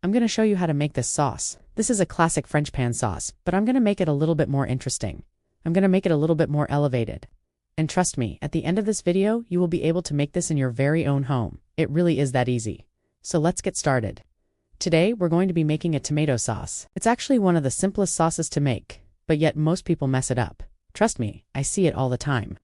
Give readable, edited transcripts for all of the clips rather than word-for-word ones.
I'm going to show you how to make this sauce. This is a classic French pan sauce, but I'm going to make it a little bit more interesting. I'm going to make it a little bit more elevated. And trust me, at the end of this video, you will be able to make this in your very own home. It really is that easy. So let's get started. Today, we're going to be making a tomato sauce. It's actually one of the simplest sauces to make, but yet most people mess it up. Trust me, I see it all the time.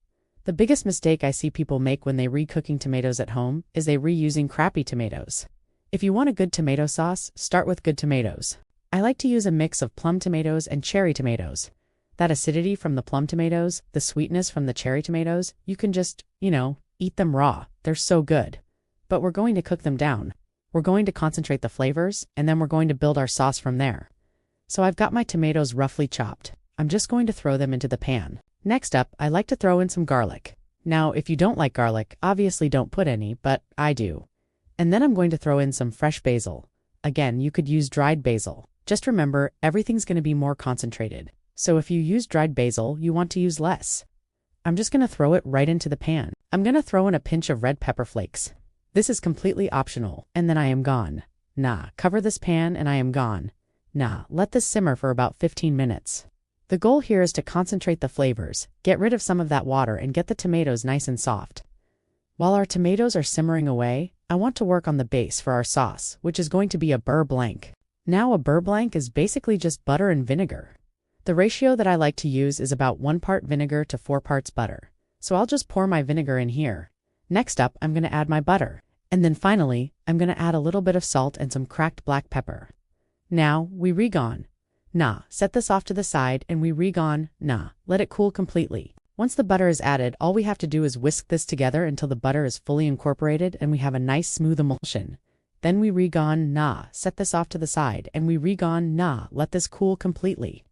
The biggest mistake I see people make when they re-cooking tomatoes at home is they reusing crappy tomatoes. If you want a good tomato sauce, start with good tomatoes. I like to use a mix of plum tomatoes and cherry tomatoes. That acidity from the plum tomatoes, the sweetness from the cherry tomatoes, you can just, eat them raw. They're so good. But we're going to cook them down. We're going to concentrate the flavors, and then we're going to build our sauce from there. So I've got my tomatoes roughly chopped. I'm just going to throw them into the pan. Next up, I like to throw in some garlic. Now, if you don't like garlic, obviously don't put any, but I do. And then I'm going to throw in some fresh basil. Again, you could use dried basil. Just remember, everything's going to be more concentrated. So if you use dried basil, you want to use less. I'm just going to throw it right into the pan. I'm going to throw in a pinch of red pepper flakes. This is completely optional, and then I am gone. Nah, cover this pan and I am gone. Nah, let this simmer for about 15 minutes. The goal here is to concentrate the flavors, get rid of some of that water, and get the tomatoes nice and soft. While our tomatoes are simmering away, I want to work on the base for our sauce, which is going to be a beurre blanc. Now a beurre blanc is basically just butter and vinegar. The ratio that I like to use is about 1 part vinegar to 4 parts butter. So I'll just pour my vinegar in here. Next up, I'm going to add my butter. And then finally, I'm going to add a little bit of salt and some cracked black pepper. Now, we re-gone. Nah, set this off to the side and we re-gone. Nah, let it cool completely. Once the butter is added, all we have to do is whisk this together until the butter is fully incorporated and we have a nice smooth emulsion. Then we re-gone. Nah, set this off to the side and we re-gone. Nah, let this cool completely.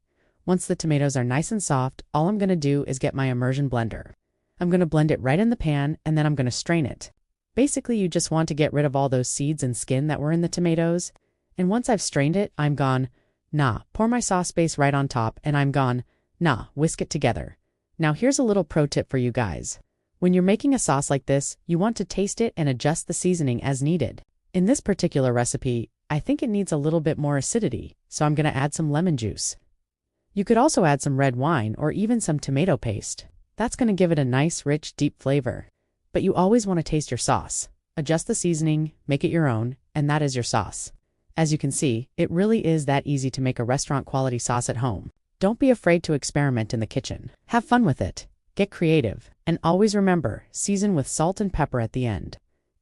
Once the tomatoes are nice and soft, all I'm going to do is get my immersion blender. I'm going to blend it right in the pan and then I'm going to strain it. Basically, you just want to get rid of all those seeds and skin that were in the tomatoes. And once I've strained it, I'm gone. Nah, pour my sauce base right on top and I'm gone. Nah, whisk it together. Now here's a little pro tip for you guys. When you're making a sauce like this, you want to taste it and adjust the seasoning as needed. In this particular recipe, I think it needs a little bit more acidity, so I'm going to add some lemon juice. You could also add some red wine or even some tomato paste. That's going to give it a nice, rich, deep flavor. But you always want to taste your sauce. Adjust the seasoning, make it your own, and that is your sauce. As you can see, it really is that easy to make a restaurant-quality sauce at home. Don't be afraid to experiment in the kitchen. Have fun with it. Get creative. And always remember, season with salt and pepper at the end.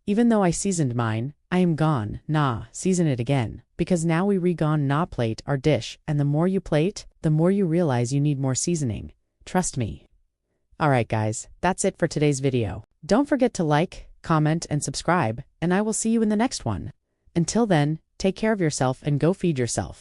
Even though I seasoned mine, I am gone. Nah, season it again. Because now we re-gone nah plate our dish, and the more you plate, the more you realize you need more seasoning. Trust me. Alright guys, that's it for today's video. Don't forget to like, comment, and subscribe, and I will see you in the next one. Until then, take care of yourself and go feed yourself.